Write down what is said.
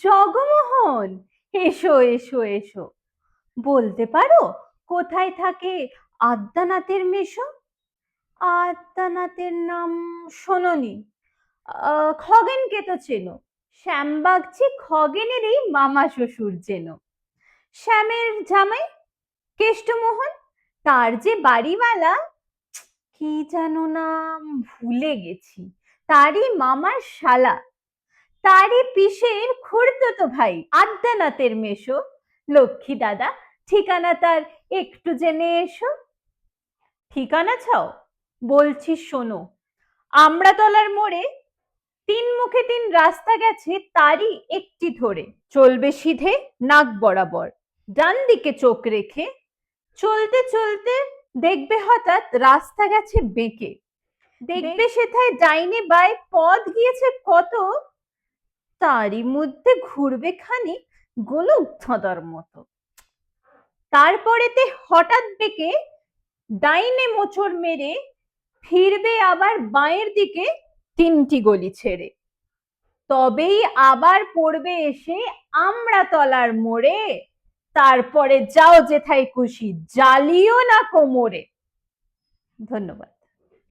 জগমোহন, এসো এসো এসো। বলতে পারো কোথায় থাকে আদ্যানাথের মেশো? আদ্যানাথের নাম শোনোনি? খগেনকে তো চেনো। শ্যামবাগচি খগেনেরই মামা শ্বশুর চেনো। শ্যামের জামাই কেষ্টমোহন, তার যে বাড়িওয়ালা, কি যেন নাম ভুলে গেছি, তারই মামার শালা, তারই পিসের খুড়তুতো ভাই আদ্যানাথের মেশো লক্ষ্মী দাদা। ঠিকানা তার একটু জেনে এসো। ঠিকানা চাও? বলছি শোনো। আমড়াতলার মোড়ে তিন মুখে তিন রাস্তা গেছে, তারই একটি ধরে চলবে সিধে নাক বরাবর। ডান দিকে চোখ রেখে চলতে চলতে দেখবে হঠাৎ রাস্তা গেছে বেঁকে। দেখবে সেথায় ডাইনে বাই পথ গিয়েছে কত, তারই মধ্যে ঘুরবে খানিক গোলক ধাঁধার মতো। তারপরেতে হঠাৎ বেঁকে ডাইনে মোচড় মেরে ফিরবে আবার বাঁয়ের দিকে তিনটি গলি ছেড়ে। তবেই আবার পড়বে এসে আমড়াতলার মোড়ে। তারপরে যাও যেথায় খুশি, জ্বালিও না কোমরে। ধন্যবাদ।